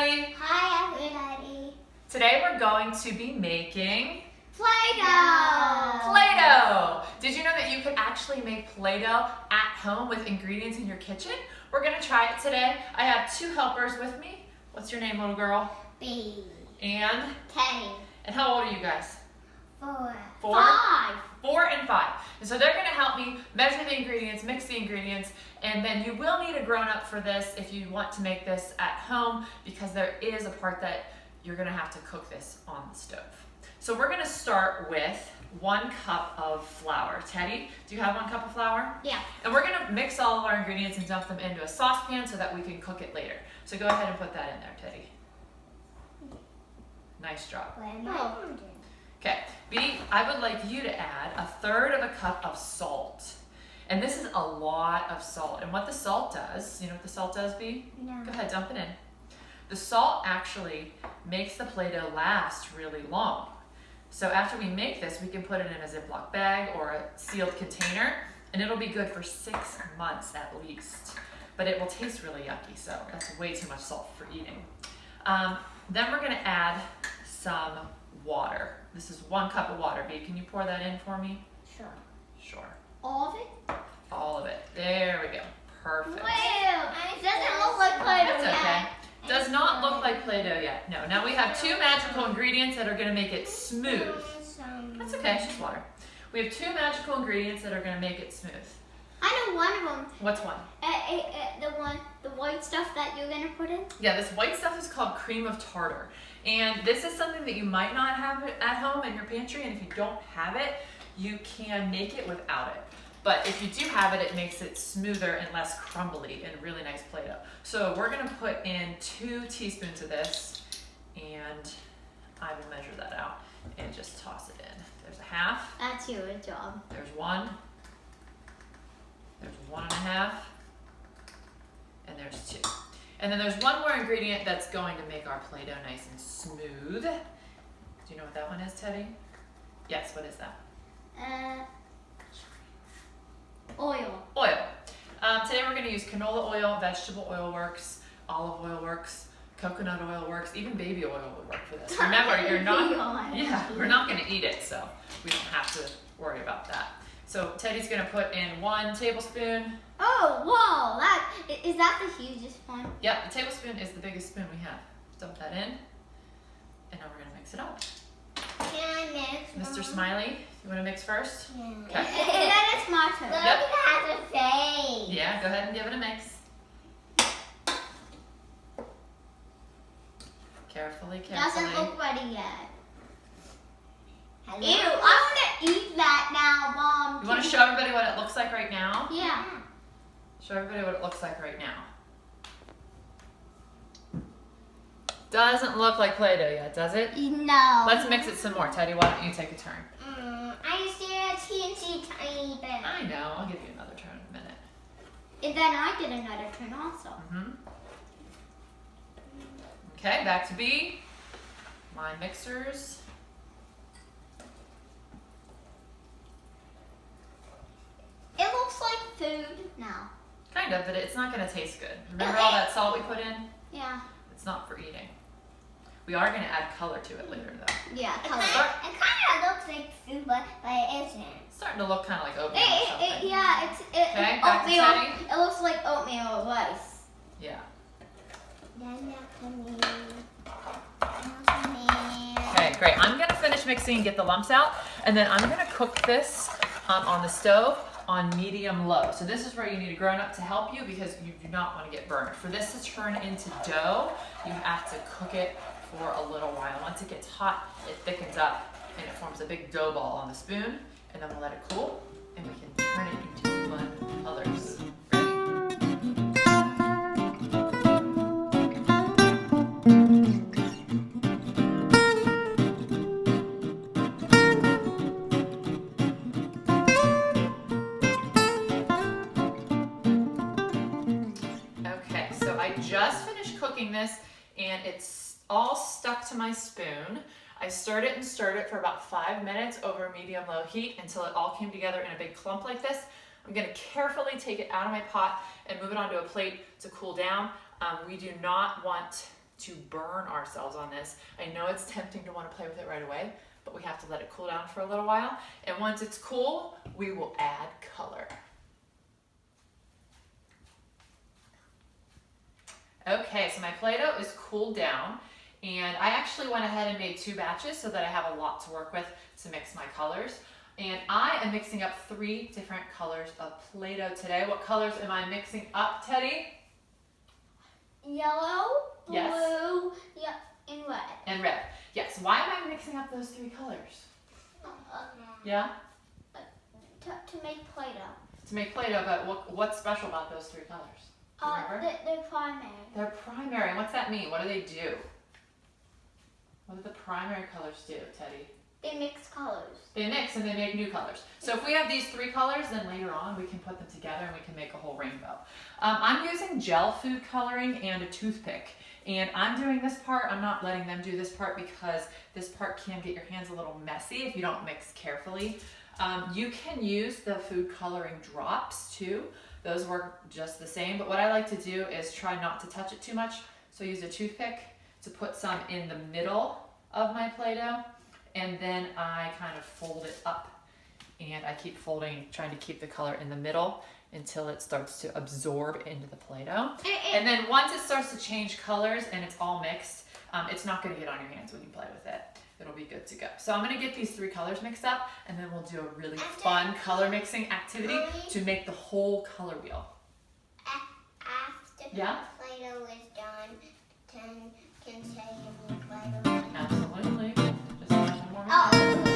everybody! Hi everybody! Today we're going to be making Play-Doh! Play-Doh! Did you know that you could actually make Play-Doh at home with ingredients in your kitchen? We're going to try it today. I have two helpers with me. What's your name, little girl? B. And? Teddy. And how old are you guys? 4. 4? 5. 4 and 5. And so they're going to help me measure the ingredients, mix the ingredients, and then you will need a grown-up for this if you want to make this at home, because there is a part that you're going to have to cook this on the stove. So we're going to start with 1 cup of flour. Teddy, do you have 1 cup of flour? Yeah. And we're going to mix all of our ingredients and dump them into a saucepan so that we can cook it later. So go ahead and put that in there, Teddy. Nice job. Okay, B, I would like you to add 1/3 of a cup of salt. And this is a lot of salt. And what the salt does, you know what the salt does, B? No. Go ahead, dump it in. The salt actually makes the Play-Doh last really long. So after we make this, we can put it in a Ziploc bag or a sealed container, and it'll be good for 6 months at least. But it will taste really yucky, so that's way too much salt for eating. Then we're gonna add some water. This is 1 cup of water. Babe, can you pour that in for me? Sure. Sure. All of it? All of it. There we go. Perfect. Wow, it doesn't look like Play-Doh That's okay. yet. Does not look like Play-Doh yet. No. Now we have 2 magical ingredients that are going to make it smooth. That's okay. It's just water. We have 2 magical ingredients that are going to make it smooth. I know one of them. What's one? The white stuff that you're gonna put in. Yeah, this white stuff is called cream of tartar. And this is something that you might not have at home in your pantry, and if you don't have it, you can make it without it. But if you do have it, it makes it smoother and less crumbly and really nice Play-Doh. So we're gonna put in 2 teaspoons of this, and I will measure that out and just toss it in. There's 1/2. That's your job. There's 1. There's 1.5. And there's 2. And then there's 1 more ingredient that's going to make our Play-Doh nice and smooth. Do you know what that one is, Teddy? Yes, what is that? Oil. Oil. Today we're going to use canola oil, vegetable oil works, olive oil works, coconut oil works, even baby oil would work for this. Remember, you're not, we're not going to eat it, so we don't have to worry about that. So Teddy's going to put in 1 tablespoon. Oh, whoa! Is that the hugest one? Yep, the tablespoon is the biggest spoon we have. Dump that in, and now we're going to mix it up. Can I mix? Mr. Smiley, you want to mix first? Yeah. Okay. And then it's my turn. Yep. Look at the face. Yeah, go ahead and give it a mix. Carefully, carefully. Doesn't look ready yet. Ew, I want to eat that now, Mom. You want to show everybody what it looks like right now? Yeah. Show everybody what it looks like right now. Doesn't look like Play-Doh yet, does it? No. Let's mix it some more. Teddy, why don't you take a turn? I just did a teensy tiny bit. I know. I'll give you another turn in a minute. And then I did another turn also. Okay, back to B. My mixers. It looks like food now. Kind of, but it's not going to taste good. Remember all that salt we put in? Yeah. It's not for eating. We are going to add color to it later, though. Yeah, color. It kind of looks like food, but it isn't. It's starting to look kind of like oatmeal or something. Okay, back to oatmeal. Teddy. It looks like oatmeal with rice. Yeah. Okay, Okay, great. I'm going to finish mixing and get the lumps out, and then I'm going to cook this on the stove on medium-low. So this is where you need a grown-up to help you, because you do not want to get burned. For this to turn into dough, you have to cook it for a little while. Once it gets hot, it thickens up and it forms a big dough ball on the spoon, and then we'll let it cool and we can turn it into fun colors. Okay, so I just finished cooking this and it's all stuck to my spoon. I stirred it and stirred it for about 5 minutes over medium-low heat until it all came together in a big clump like this. I'm going to carefully take it out of my pot and move it onto a plate to cool down. We do not want to burn ourselves on this. I know it's tempting to want to play with it right away, but we have to let it cool down for a little while. And once it's cool, we will add color. Okay, so my Play-Doh is cooled down, and I actually went ahead and made 2 batches so that I have a lot to work with to mix my colors. And I am mixing up 3 different colors of Play-Doh today. What colors am I mixing up, Teddy? Yellow, blue, Yes. yeah, and red. And red. Yes. Why am I mixing up those 3 colors? Yeah? To make Play-Doh. To make Play-Doh, but what's special about those 3 colors? Do you remember? They're primary. They're primary. And what's that mean? What do they do? What do the primary colors do, Teddy? They mix colors. They mix and they make new colors. So if we have these 3 colors, then later on we can put them together and we can make a whole rainbow. I'm using gel food coloring and a toothpick. And I'm doing this part. I'm not letting them do this part because this part can get your hands a little messy if you don't mix carefully. You can use the food coloring drops too. Those work just the same. But what I like to do is try not to touch it too much. So I use a toothpick to put some in the middle of my Play-Doh. And then I kind of fold it up, and I keep folding, trying to keep the color in the middle until it starts to absorb into the Play-Doh. And then once it starts to change colors and it's all mixed, it's not going to get on your hands when you play with it. It'll be good to go. So I'm going to get these 3 colors mixed up, and then we'll do a really fun color mixing activity to make the whole color wheel. After Yeah? Play-Doh is done, can say if you Play-Doh. Absolutely. Just one more minute. Oh.